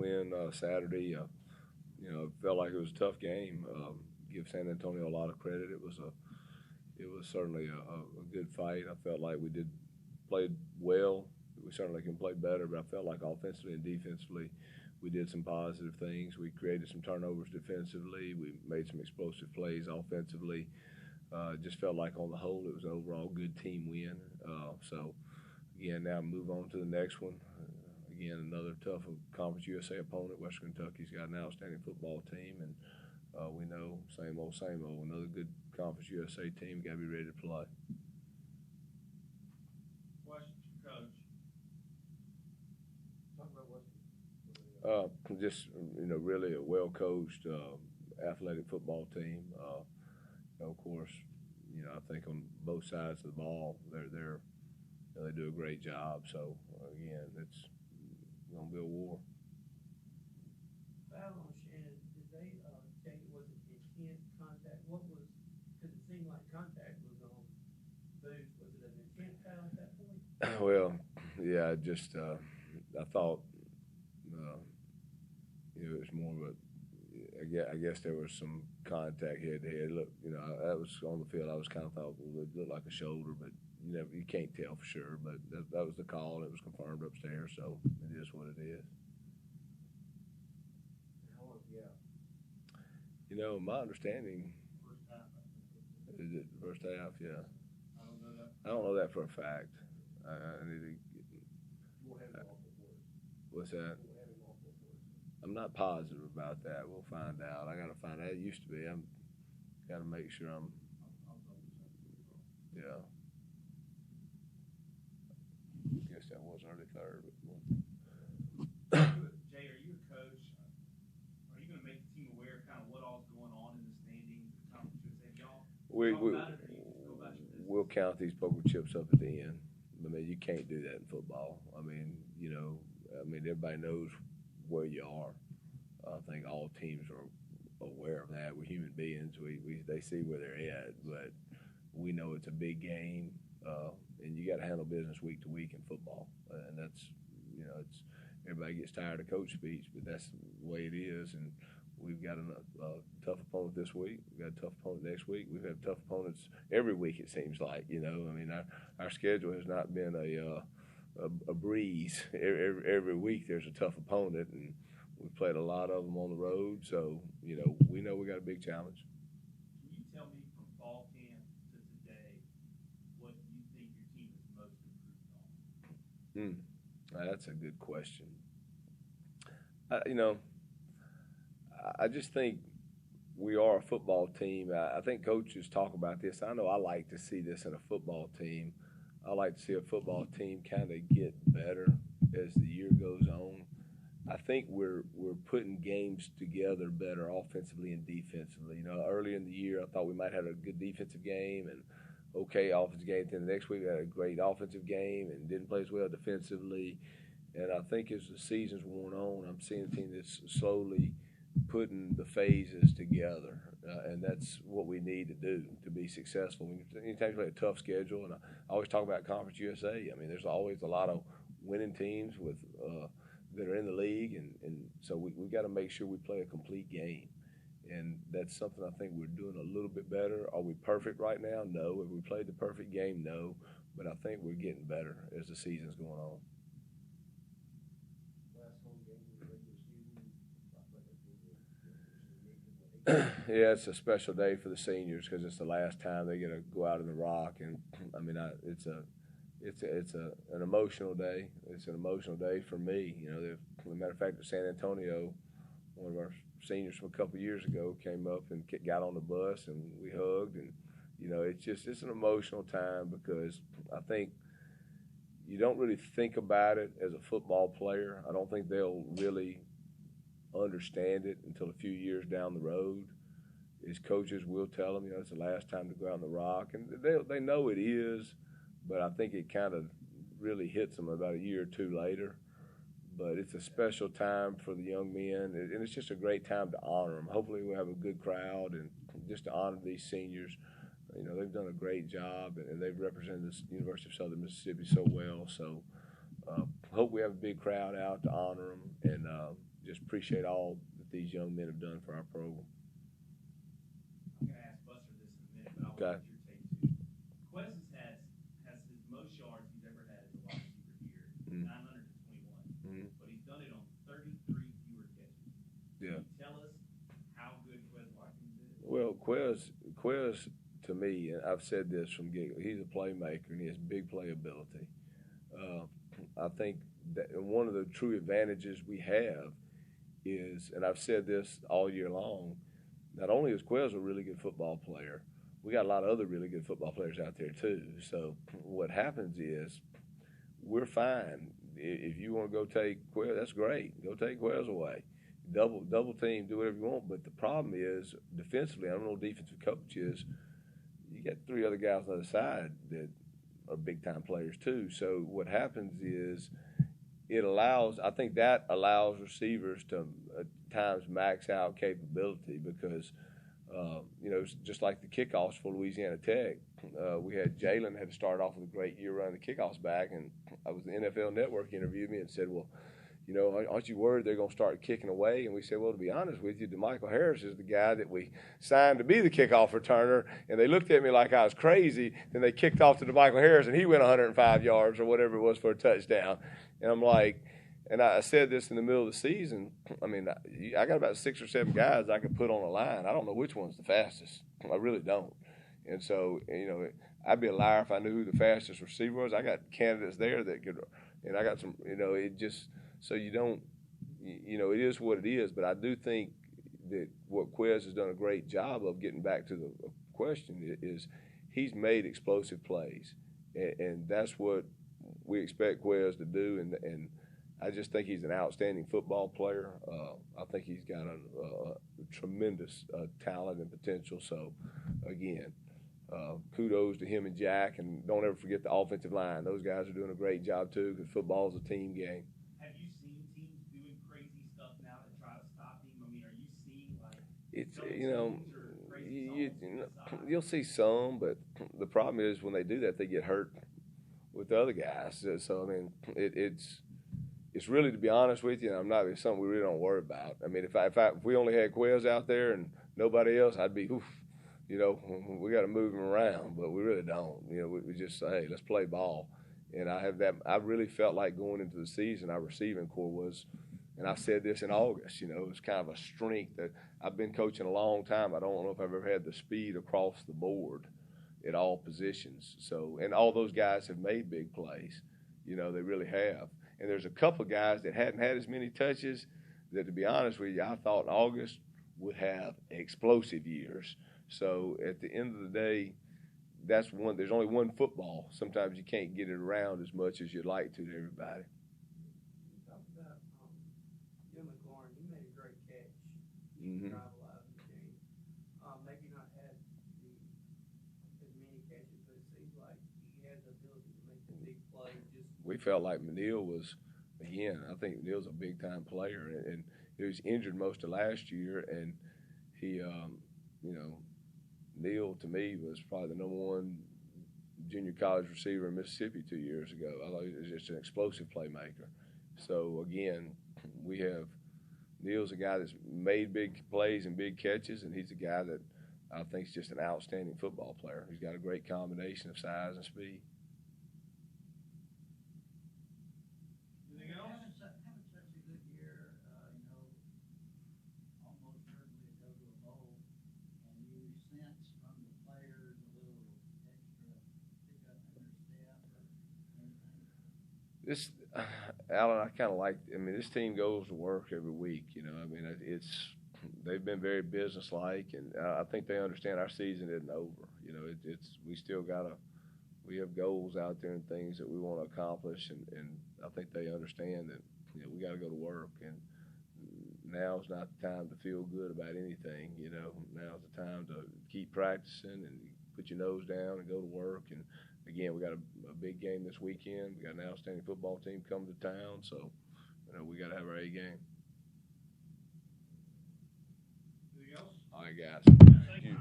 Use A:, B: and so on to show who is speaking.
A: win Saturday. It felt like it was a tough game. Give San Antonio a lot of credit. It was certainly a good fight. I felt like we played well. We certainly can play better, but I felt like offensively and defensively, we did some positive things. We created some turnovers defensively. We made some explosive plays offensively. Just felt like on the whole it was an overall good team win. So again, now move on to the next one. Again, another tough Conference USA opponent. Western Kentucky's got an outstanding football team, and we know same old, same old. Another good Conference USA team. Got to be ready to play.
B: Questions, Coach?
C: Talk about what.
A: Just really a well-coached, athletic football team. Of course, I think on both sides of the ball, they do a great job. So again, it's gonna be a war.
C: Foul on Shannon. Did they take it? Was it intent contact? What was? Because it seemed like contact was on Booth. Was it an intent foul at that point?
A: Well, yeah, I thought it was more of a. I guess there was some contact head to head. Look, that was on the field. I was kind of thought, well, it looked like a shoulder, but you can't tell for sure. But that was the call, and it was confirmed upstairs. So it is what it is.
C: How long? Yeah.
A: My understanding
B: First half.
A: is it the first half. Yeah.
B: I don't know that.
A: I don't know that for a fact. I need to.
C: We'll have it all before us.
A: What's that?
C: We'll have it all before us.
A: I'm not positive about that. We'll find out. I got to find out. It used to be. I'm got to make sure I'm. Yeah. I guess that was early third.
B: Jay, are you a coach? Are you going to make the team aware of kind of what all's going on in the standings? The Conference USA, y'all?
A: We'll count these poker chips up at the end. I mean, you can't do that in football. I mean, everybody knows where you are. I think all teams are aware of that. We're human beings. They see where they're at, but we know it's a big game, and you got to handle business week to week in football. And that's, it's everybody gets tired of coach speech, but that's the way it is. And we've got a tough opponent this week. We've got a tough opponent next week. We've had tough opponents every week, it seems like. Our schedule has not been a breeze. Every week there's a tough opponent, and we've played a lot of them on the road. So, we know we got a big challenge.
B: Can you tell me from fall camp to today what you think your team is most improved on?
A: That's a good question. I just think we are a football team. I think coaches talk about this. I know I like to see this in a football team. I like to see a football team kind of get better as the year goes on. I think we're putting games together better offensively and defensively. Early in the year, I thought we might have a good defensive game and okay offensive game. Then the next week, we had a great offensive game and didn't play as well defensively. And I think as the season's worn on, I'm seeing a team that's slowly putting the phases together, and that's what we need to do to be successful. Anytime you play a tough schedule, and I always talk about Conference USA. I mean, there's always a lot of winning teams with that are in the league, and so we've got to make sure we play a complete game, and that's something I think we're doing a little bit better. Are we perfect right now? No. Have we played the perfect game? No. But I think we're getting better as the season's going on. Yeah, it's a special day for the seniors because it's the last time they get to go out in the rock, and it's an emotional day. It's an emotional day for me. As a matter of fact, at San Antonio, one of our seniors from a couple of years ago came up and got on the bus, and we hugged, and it's an emotional time because I think you don't really think about it as a football player. I don't think they'll really understand it until a few years down the road. His coaches will tell them, it's the last time to go out on the rock, and they know it is, but I think it kind of really hits them about a year or two later. But it's a special time for the young men, and it's just a great time to honor them. Hopefully we'll have a good crowd, and just to honor these seniors. They've done a great job, and they've represented the University of Southern Mississippi so well. So hope we have a big crowd out to honor them, and just appreciate all that these young men have done for our program.
B: I'm going to ask Buster this in a minute, but I want
A: Okay.
B: to get your take too. Quez has his most yards he's ever had as a wide receiver here, 921. But he's done it on 33 fewer catches.
A: Yeah.
B: Can you tell us how good Quez Watkins is?
A: Well, Quez to me, and I've said this from get, he's a playmaker and he has big playability. I think that one of the true advantages we have is, and I've said this all year long, not only is Quez a really good football player, we got a lot of other really good football players out there too. So what happens is we're fine. If you want to go take Quez, that's great. Go take Quez away. Double team, do whatever you want. But the problem is defensively, I don't know defensive coaches, you got three other guys on the other side that are big time players too. So what happens is I think that allows receivers to at times max out capability because, just like the kickoffs for Louisiana Tech, we had Jalen had to start off with a great year running the kickoffs back, and I was the NFL Network interviewed me and said, well, aren't you worried they're going to start kicking away? And we said, well, to be honest with you, DeMichael Harris is the guy that we signed to be the kickoff returner. And they looked at me like I was crazy. Then they kicked off to DeMichael Harris, and he went 105 yards or whatever it was for a touchdown. And I'm like, and I said this in the middle of the season. I mean, I got about 6 or 7 guys I could put on a line. I don't know which one's the fastest. I really don't. And so, I'd be a liar if I knew who the fastest receiver was. I got candidates there that could, and I got some, it just – so you don't, it is what it is. But I do think that what Quez has done a great job of, getting back to the question, is he's made explosive plays. And that's what we expect Quez to do. And I just think he's an outstanding football player. I think he's got a tremendous talent and potential. So, again, kudos to him and Jack. And don't ever forget the offensive line. Those guys are doing a great job, too, because football is a team game.
B: Have you seen teams doing crazy stuff now to try to stop him? I mean, are you seeing, like,
A: it's,
B: you'll
A: see some, but the problem is when they do that, they get hurt with the other guys. So, I mean, it's really, to be honest with you, it's something we really don't worry about. I mean, if we only had Quez out there and nobody else, I'd be, we got to move him around, but we really don't. We just say, hey, let's play ball. And I really felt like going into the season, our receiving core was, and I said this in August, it was kind of a strength that I've been coaching a long time. I don't know if I've ever had the speed across the board at all positions. So, and all those guys have made big plays. They really have. And there's a couple of guys that hadn't had as many touches that, to be honest with you, I thought in August would have explosive years. So at the end of the day, there's only one football. Sometimes you can't get it around as much as you'd like to everybody.
C: You talked about Jim McLaurin. He made a great catch.
A: Mm-hmm.
C: Drive alive in the game. Maybe not had as many catches, but it seems like he has the ability to make the big play.
A: We felt like Manil was, again, I think Manil's a big-time player, and he was injured most of last year, and he, Neal, to me, was probably the number one junior college receiver in Mississippi 2 years ago. I thought he was just an explosive playmaker. So, again, we have Neal's a guy that's made big plays and big catches, and he's a guy that I think is just an outstanding football player. He's got a great combination of size and speed.
C: Having such a good year, almost certainly to go to a bowl, and you sense from the players a little extra pickup in their step or anything?
A: This, Alan, I kind of like. This team goes to work every week. They've been very businesslike, and I think they understand our season isn't over. We still we have goals out there and things that we want to accomplish, and I think they understand that we got to go to work, and now's not the time to feel good about anything. Now's the time to keep practicing and put your nose down and go to work. And again, we got a big game this weekend. We got an outstanding football team coming to town, so we got to have our A game.
B: Anything else?
A: All right, guys.
B: Thank you.